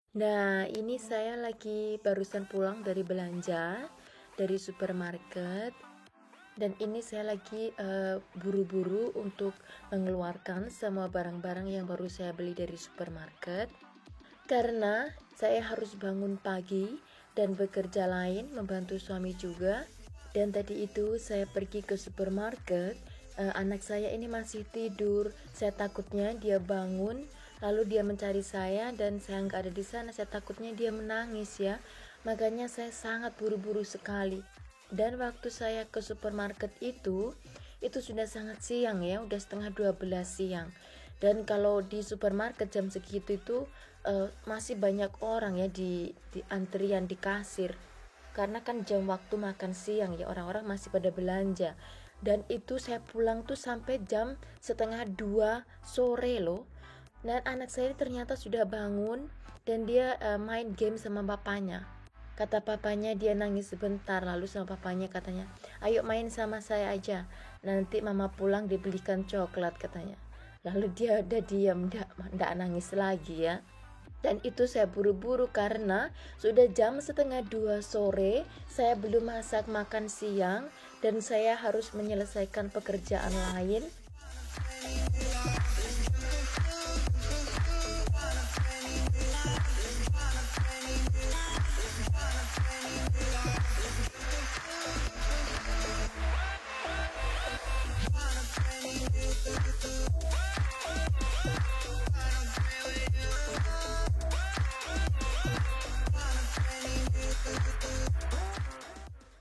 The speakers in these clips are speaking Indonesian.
Nah, ini saya lagi barusan pulang dari belanja dari supermarket dan ini saya lagi buru-buru untuk mengeluarkan semua barang-barang yang baru saya beli dari supermarket karena saya harus bangun pagi dan bekerja lain membantu suami juga. Dan tadi itu saya pergi ke supermarket, anak saya ini masih tidur. Saya takutnya dia bangun, lalu dia mencari saya dan saya nggak ada di sana. Saya takutnya dia menangis ya. Makanya saya sangat buru-buru sekali. Dan waktu saya ke supermarket itu sudah sangat siang ya, udah setengah 12 siang. Dan kalau di supermarket jam segitu itu masih banyak orang ya di antrian di kasir karena kan jam waktu makan siang ya, orang-orang masih pada belanja. Dan itu saya pulang tuh sampai jam setengah 2 sore loh. Dan anak saya ternyata sudah bangun dan dia main game sama papanya. Kata papanya dia nangis sebentar, lalu sama papanya katanya, ayo main sama saya aja, nanti mama pulang dibelikan coklat katanya. Lalu dia udah diam, ndak nangis lagi ya. Dan itu saya buru-buru karena sudah jam setengah 2 sore, saya belum masak makan siang dan saya harus menyelesaikan pekerjaan lain.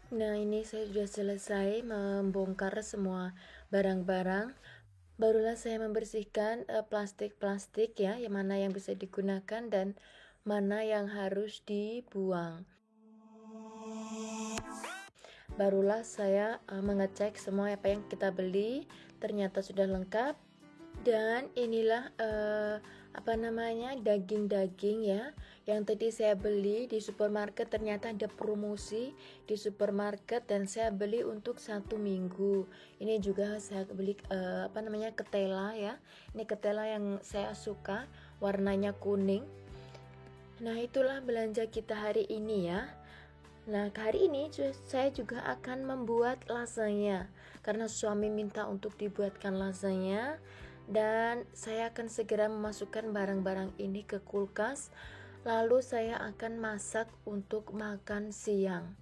Nah, ini saya sudah selesai membongkar semua barang-barang. Barulah saya membersihkan plastik-plastik ya, yang mana yang bisa digunakan dan mana yang harus dibuang. Barulah saya mengecek semua apa yang kita beli ternyata sudah lengkap. Dan inilah apa namanya, daging-daging ya yang tadi saya beli di supermarket. Ternyata ada promosi di supermarket dan saya beli untuk 1 minggu. Ini juga saya beli apa namanya, ketela ya. Ini ketela yang saya suka, warnanya kuning. Nah, itulah belanja kita hari ini ya. Nah, hari ini saya juga akan membuat lasanya karena suami minta untuk dibuatkan lasanya, dan saya akan segera memasukkan barang-barang ini ke kulkas, lalu saya akan masak untuk makan siang.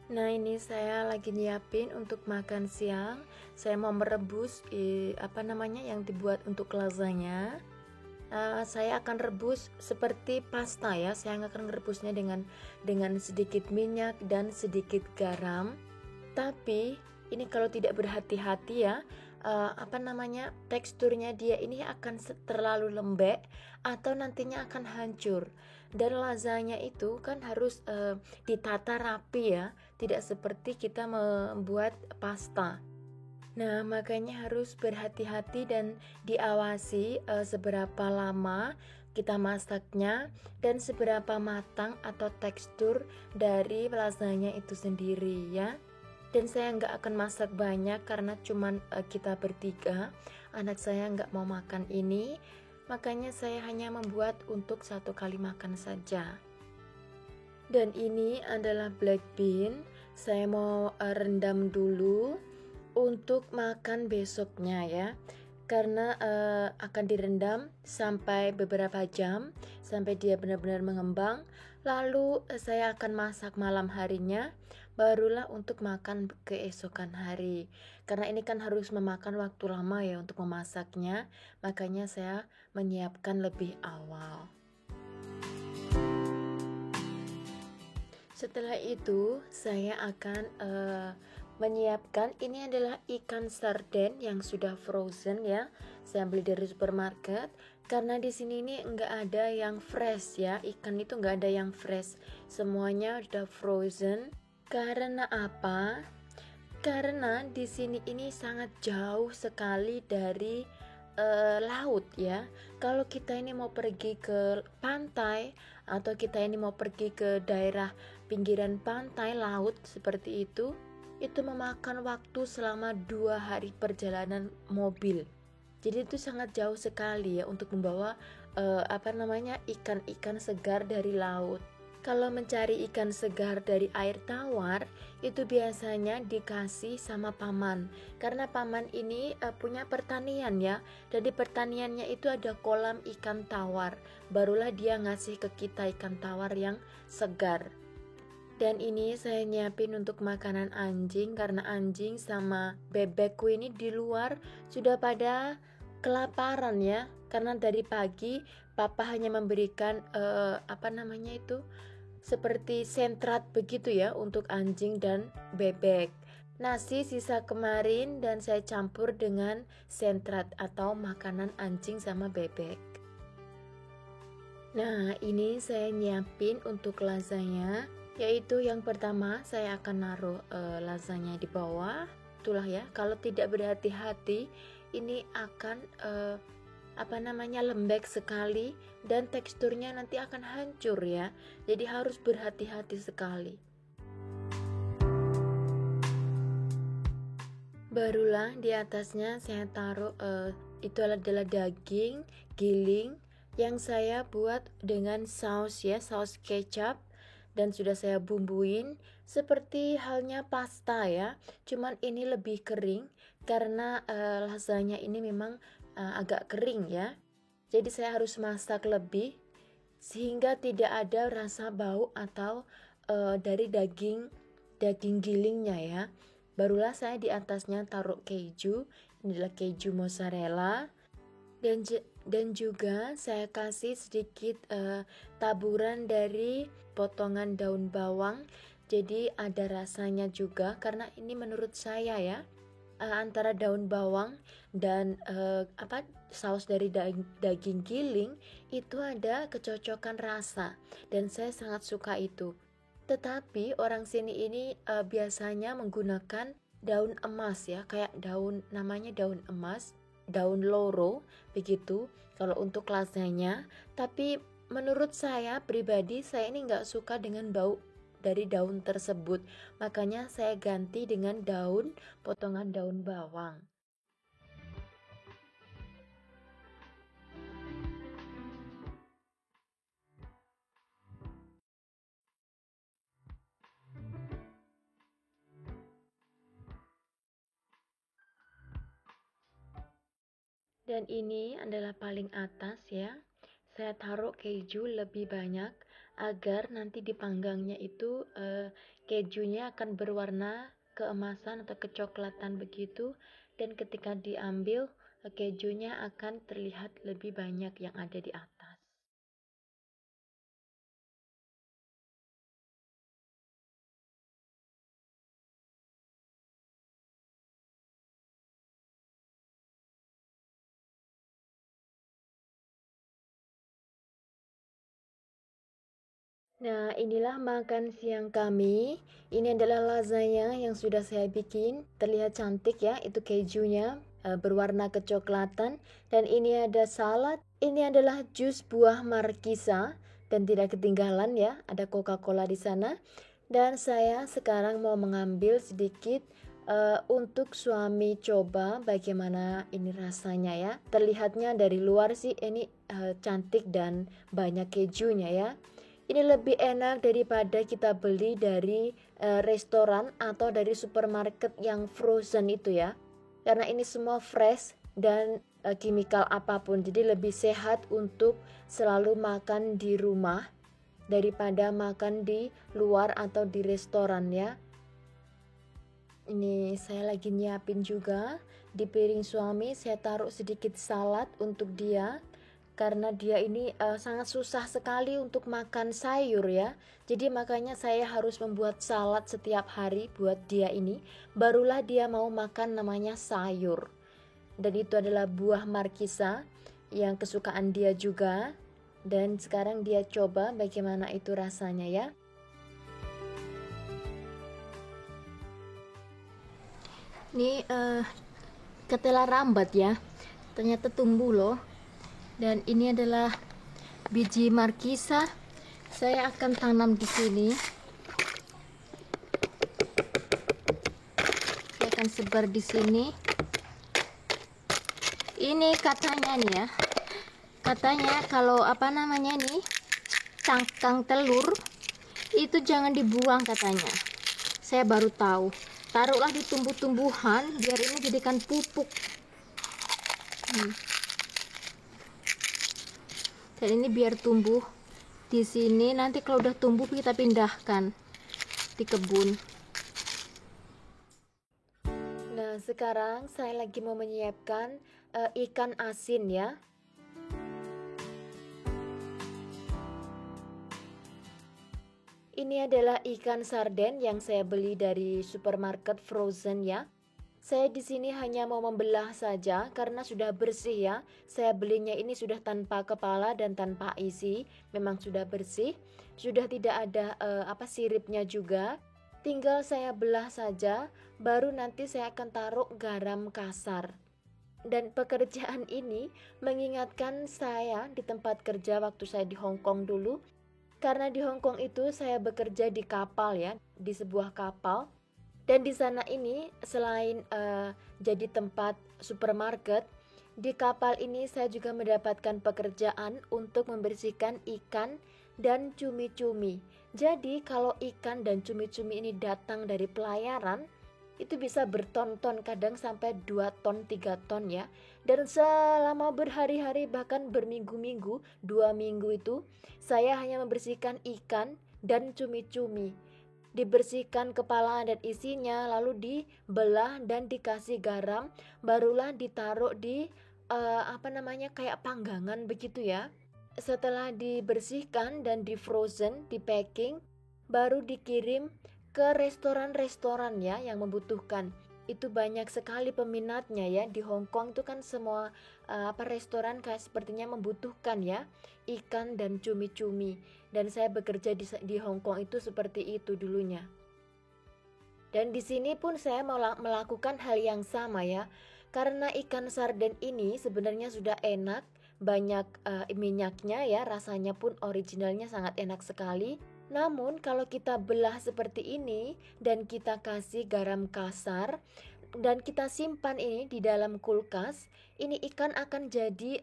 Nah, ini saya lagi nyiapin untuk makan siang. Saya mau merebus apa namanya yang dibuat untuk lasanya. Saya akan rebus seperti pasta ya. Saya akan merebusnya dengan sedikit minyak dan sedikit garam. Tapi ini kalau tidak berhati-hati ya, apa namanya, teksturnya dia ini akan terlalu lembek atau nantinya akan hancur. Dan lasanya itu kan harus ditata rapi ya, tidak seperti kita membuat pasta. Nah, makanya harus berhati-hati dan diawasi seberapa lama kita masaknya dan seberapa matang atau tekstur dari lasanya itu sendiri ya. Dan saya nggak akan masak banyak karena cuman kita bertiga. Anak saya nggak mau makan ini, makanya saya hanya membuat untuk 1 kali makan saja. Dan ini adalah black bean. Saya mau rendam dulu untuk makan besoknya ya, karena akan direndam sampai beberapa jam sampai dia benar-benar mengembang. Lalu saya akan masak malam harinya, barulah untuk makan keesokan hari. Karena ini kan harus memakan waktu lama ya untuk memasaknya, makanya saya menyiapkan lebih awal. Setelah itu saya akan menyiapkan, ini adalah ikan sarden yang sudah frozen ya. Saya beli dari supermarket karena di sini ini nggak ada yang fresh ya, ikan itu nggak ada yang fresh, semuanya sudah frozen. Karena apa? Karena di sini ini sangat jauh sekali dari laut ya. Kalau kita ini mau pergi ke pantai atau kita ini mau pergi ke daerah pinggiran pantai laut seperti itu memakan waktu selama 2 hari perjalanan mobil. Jadi itu sangat jauh sekali ya untuk membawa ikan-ikan segar dari laut. Kalau mencari ikan segar dari air tawar itu biasanya dikasih sama paman, karena paman ini punya pertanian ya, dan di pertaniannya itu ada kolam ikan tawar, barulah dia ngasih ke kita ikan tawar yang segar. Dan ini saya nyiapin untuk makanan anjing, karena anjing sama bebekku ini di luar sudah pada kelaparan ya, karena dari pagi papa hanya memberikan seperti sentrat begitu ya untuk anjing dan bebek. Nasi sisa kemarin dan saya campur dengan sentrat atau makanan anjing sama bebek. Nah, ini saya nyiapin untuk lasanya, yaitu yang pertama saya akan naruh lasanya di bawah. Itulah ya, kalau tidak berhati-hati ini akan lembek sekali dan teksturnya nanti akan hancur ya. Jadi harus berhati-hati sekali. Barulah di atasnya saya taruh itu adalah daging giling yang saya buat dengan saus ya, saus kecap, dan sudah saya bumbuin seperti halnya pasta ya. Cuman ini lebih kering karena lasanya ini memang agak kering ya. Jadi saya harus masak lebih sehingga tidak ada rasa bau atau dari daging gilingnya ya. Barulah saya di atasnya taruh keju. Ini adalah keju mozzarella, dan juga saya kasih sedikit taburan dari potongan daun bawang. Jadi ada rasanya juga, karena ini menurut saya ya, antara daun bawang dan saus dari daging giling itu ada kecocokan rasa, dan saya sangat suka itu. Tetapi orang sini ini biasanya menggunakan daun emas ya, kayak namanya daun emas, daun loro begitu kalau untuk lasanya. Tapi menurut saya pribadi, saya ini nggak suka dengan bau dari daun tersebut, makanya saya ganti dengan potongan daun bawang. Dan ini adalah paling atas ya, saya taruh keju lebih banyak agar nanti dipanggangnya itu kejunya akan berwarna keemasan atau kecoklatan begitu, dan ketika diambil kejunya akan terlihat lebih banyak yang ada di atas. Nah, inilah makan siang kami. Ini adalah lasagna yang sudah saya bikin. Terlihat cantik ya, itu kejunya berwarna kecoklatan. Dan ini ada salad. Ini adalah jus buah markisa, dan tidak ketinggalan ya, ada Coca-Cola di sana. Dan saya sekarang mau mengambil sedikit untuk suami coba bagaimana ini rasanya ya. Terlihatnya dari luar sih ini cantik dan banyak kejunya ya. Ini lebih enak daripada kita beli dari restoran atau dari supermarket yang frozen itu ya. Karena ini semua fresh dan kimikal apapun. Jadi lebih sehat untuk selalu makan di rumah daripada makan di luar atau di restoran ya. Ini saya lagi nyiapin juga di piring suami, saya taruh sedikit salad untuk dia. Karena dia ini sangat susah sekali untuk makan sayur ya. Jadi makanya saya harus membuat salad setiap hari buat dia ini. Barulah dia mau makan namanya sayur. Dan itu adalah buah markisa yang kesukaan dia juga. Dan sekarang dia coba bagaimana itu rasanya ya. Ini ketela rambat ya. Ternyata tumbuh loh. Dan ini adalah biji markisa. Saya akan tanam di sini. Saya akan sebar di sini. Ini katanya nih ya, Katanya kalau apa namanya nih, cangkang telur itu jangan dibuang katanya. Saya baru tahu. Taruhlah di tumbuh-tumbuhan biar ini jadikan pupuk. Dan ini biar tumbuh di sini, nanti kalau udah tumbuh kita pindahkan di kebun. Nah, sekarang saya lagi mau menyiapkan ikan asin ya. Ini adalah ikan sarden yang saya beli dari supermarket frozen ya. Saya di sini hanya mau membelah saja karena sudah bersih ya. Saya belinya ini sudah tanpa kepala dan tanpa isi, memang sudah bersih. Sudah tidak ada siripnya juga. Tinggal saya belah saja, baru nanti saya akan taruh garam kasar. Dan pekerjaan ini mengingatkan saya di tempat kerja waktu saya di Hong Kong dulu. Karena di Hong Kong itu saya bekerja di kapal ya, di sebuah kapal. Dan di sana ini selain jadi tempat supermarket, di kapal ini saya juga mendapatkan pekerjaan untuk membersihkan ikan dan cumi-cumi. Jadi kalau ikan dan cumi-cumi ini datang dari pelayaran, itu bisa berton-ton, kadang sampai 2 ton, 3 ton ya. Dan selama berhari-hari bahkan berminggu-minggu, 2 minggu itu, saya hanya membersihkan ikan dan cumi-cumi. Dibersihkan kepala dan isinya, lalu dibelah dan dikasih garam, barulah ditaruh di kayak panggangan begitu ya. Setelah dibersihkan dan di frozen, di packing, baru dikirim ke restoran-restoran ya yang membutuhkan. Itu banyak sekali peminatnya ya. Di Hong Kong itu kan semua restoran kayak sepertinya membutuhkan ya ikan dan cumi-cumi. Dan saya bekerja di Hong Kong itu seperti itu dulunya. Dan di sini pun saya melakukan hal yang sama ya. Karena ikan sarden ini sebenarnya sudah enak, banyak minyaknya ya, rasanya pun originalnya sangat enak sekali. Namun kalau kita belah seperti ini dan kita kasih garam kasar dan kita simpan ini di dalam kulkas, ini ikan akan jadi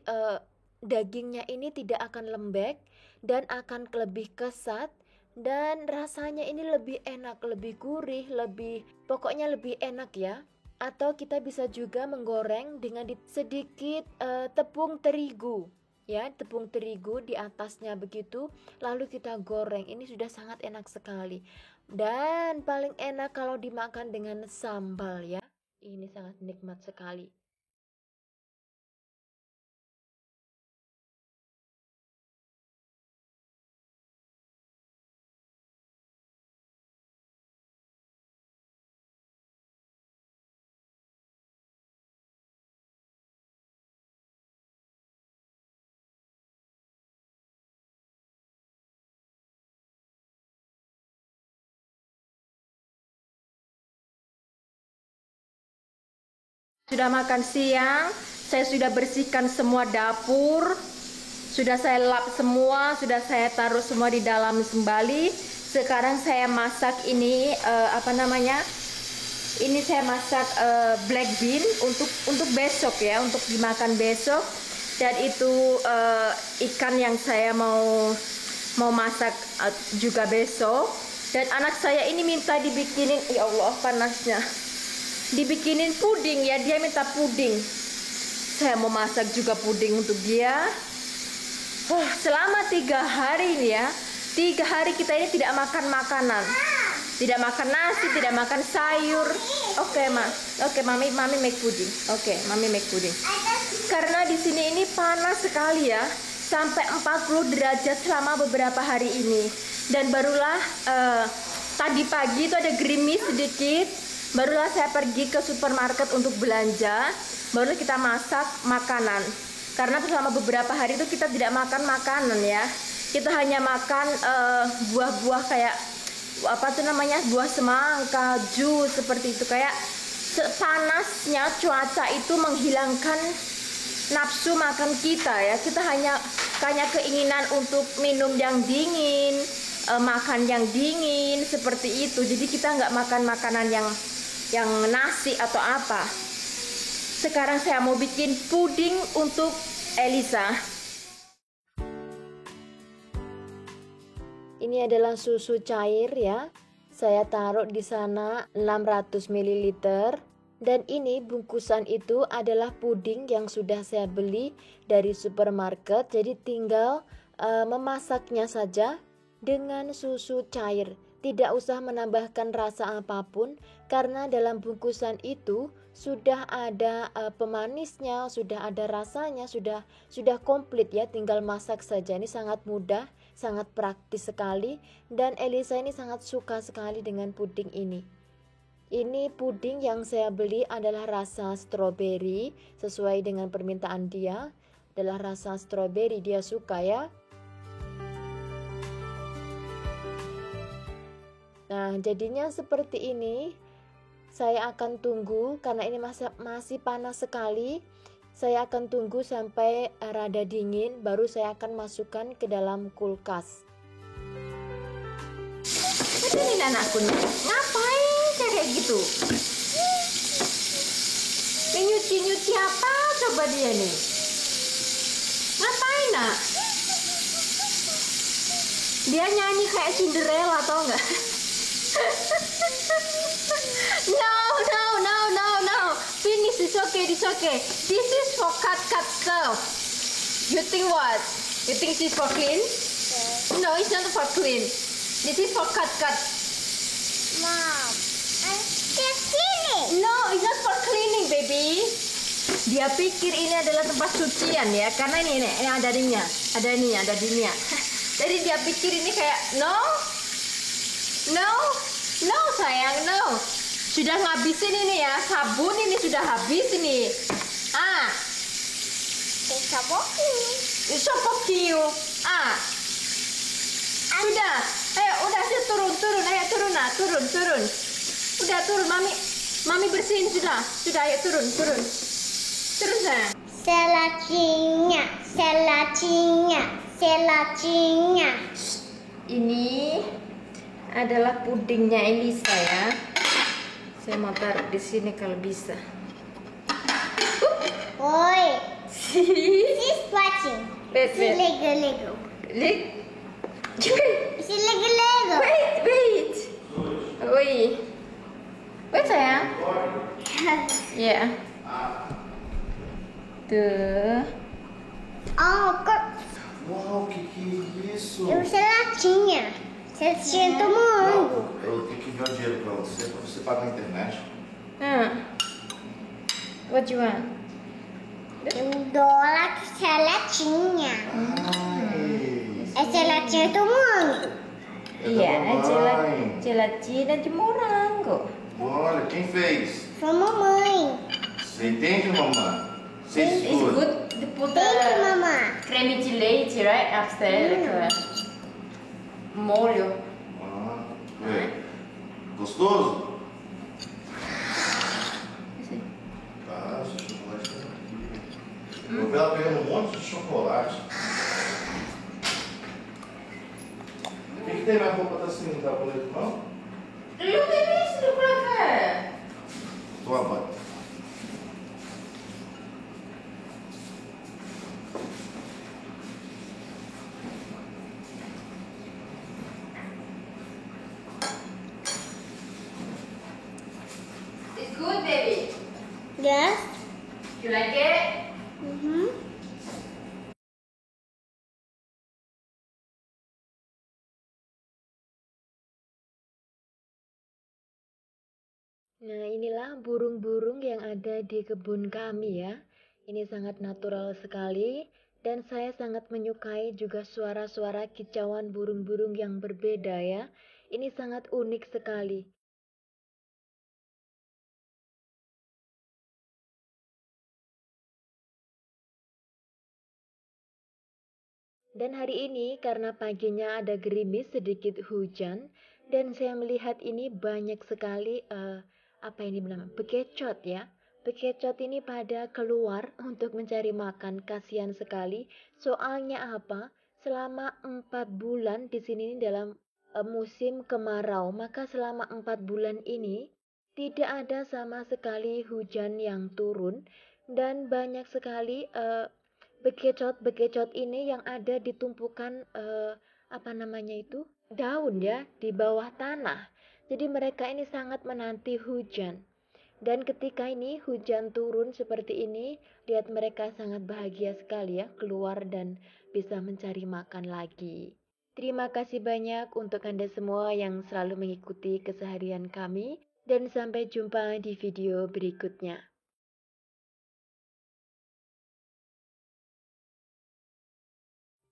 dagingnya ini tidak akan lembek dan akan lebih kesat dan rasanya ini lebih enak, lebih gurih, pokoknya lebih enak ya. Atau kita bisa juga menggoreng dengan sedikit tepung terigu ya, tepung terigu di atasnya begitu, lalu kita goreng. Ini sudah sangat enak sekali dan paling enak kalau dimakan dengan sambal ya. Ini sangat nikmat sekali. Sudah makan siang, saya sudah bersihkan semua dapur, sudah saya lap semua, sudah saya taruh semua di dalam sembali. Sekarang saya masak ini ini saya masak black bean untuk besok ya, untuk dimakan besok. Dan itu ikan yang saya mau masak juga besok. Dan anak saya ini minta dibikinin, ya Allah panasnya, dibikinin puding ya, dia minta puding. Saya mau masak juga puding untuk dia. Selama 3 hari ini ya, 3 hari kita ini tidak makan makanan, tidak makan nasi, tidak makan sayur. Oke, mami make puding. Oke, mami make puding. Karena di sini ini panas sekali ya, sampai 40 derajat selama beberapa hari ini. Dan barulah tadi pagi itu ada gerimis sedikit. Barulah saya pergi ke supermarket untuk belanja, barulah kita masak makanan. Karena selama beberapa hari itu kita tidak makan makanan ya. Kita hanya makan buah-buah kayak buah semangka, jus seperti itu. Kayak panasnya cuaca itu menghilangkan nafsu makan kita ya. Kita hanya keinginan untuk minum yang dingin, makan yang dingin seperti itu. Jadi kita nggak makan makanan yang nasi atau apa. Sekarang saya mau bikin puding untuk Elisa. Ini adalah susu cair ya. Saya taruh di sana 600 ml. Dan ini bungkusan itu adalah puding yang sudah saya beli dari supermarket. Jadi tinggal memasaknya saja dengan susu cair. Tidak usah menambahkan rasa apapun karena dalam bungkusan itu sudah ada pemanisnya, sudah ada rasanya, sudah komplit ya, tinggal masak saja. Ini sangat mudah, sangat praktis sekali dan Elisa ini sangat suka sekali dengan puding ini. Ini puding yang saya beli adalah rasa stroberi, sesuai dengan permintaan dia. Adalah rasa stroberi, dia suka ya. Nah, jadinya seperti ini. Saya akan tunggu karena ini masih panas sekali. Saya akan tunggu sampai rada dingin, baru saya akan masukkan ke dalam kulkas. Ini anakku nih, ngapain kayak gitu? Ini nyuci apa coba dia nih? Ngapain nak? Dia nyanyi kayak Cinderella tau nggak? No. Finish, it's okay. This is for cut stuff. You think what? You think this is for clean? No, it's not for clean. This is for cut. Mom, it's cleaning. No, it's not for cleaning, baby. Dia pikir ini adalah tempat cucian ya, karena ini ada ininya. Jadi dia pikir ini kayak no sayang, no. Sudah ngabisin ini ya, sabun ini sudah habis ini. It's a walking. It's so cute. Sudah. Ayo, udah sih turun. Ayo turun. Udah turun, mami bersihin sudah. Ayo turun. Turun sayang. Selacinya. Ini adalah pudingnya Elisa ya. Saya mau taruh di sini kalau bisa. Oi. She's watching. Wait. Lego. Si Lego. Wait. Wait sayang. Ya. Tuh. Oh, kok Uau, que é isso? eu selacinha. Selacinha do mundo. Não, eu tenho que enviar o dinheiro pra você paga na internet. What you want? $1 selacinha. É selacinha do mundo. Iya, mamãe. gelatina de morango. Olha, quem fez? Foi mamãe. Você entende, mamãe? Você It's escuta. good to put Thank you, mamãe. creme de leite, right? Upstairs. Molho. Ué. Gostoso? Tá, esse chocolate tá aqui. Eu vi ela pegando um monte de chocolate. O que tem na roupa? Tá assim, não tá bonito não? Look at this, look like her. Tô lavando. It's good, baby. Yes. You like it? Nah, inilah burung-burung yang ada di kebun kami ya. Ini sangat natural sekali dan saya sangat menyukai juga suara-suara kicauan burung-burung yang berbeda ya. Ini sangat unik sekali. Dan hari ini karena paginya ada gerimis sedikit hujan dan saya melihat ini banyak sekali apa ini namanya bekecot ya. Bekecot ini pada keluar untuk mencari makan, kasihan sekali. Soalnya apa? Selama 4 bulan di sini dalam musim kemarau, maka selama 4 bulan ini tidak ada sama sekali hujan yang turun dan banyak sekali bekecot-bekecot ini yang ada di tumpukan apa namanya itu, daun ya di bawah tanah. Jadi mereka ini sangat menanti hujan. Dan ketika ini hujan turun seperti ini, lihat mereka sangat bahagia sekali ya keluar dan bisa mencari makan lagi. Terima kasih banyak untuk Anda semua yang selalu mengikuti keseharian kami dan sampai jumpa di video berikutnya.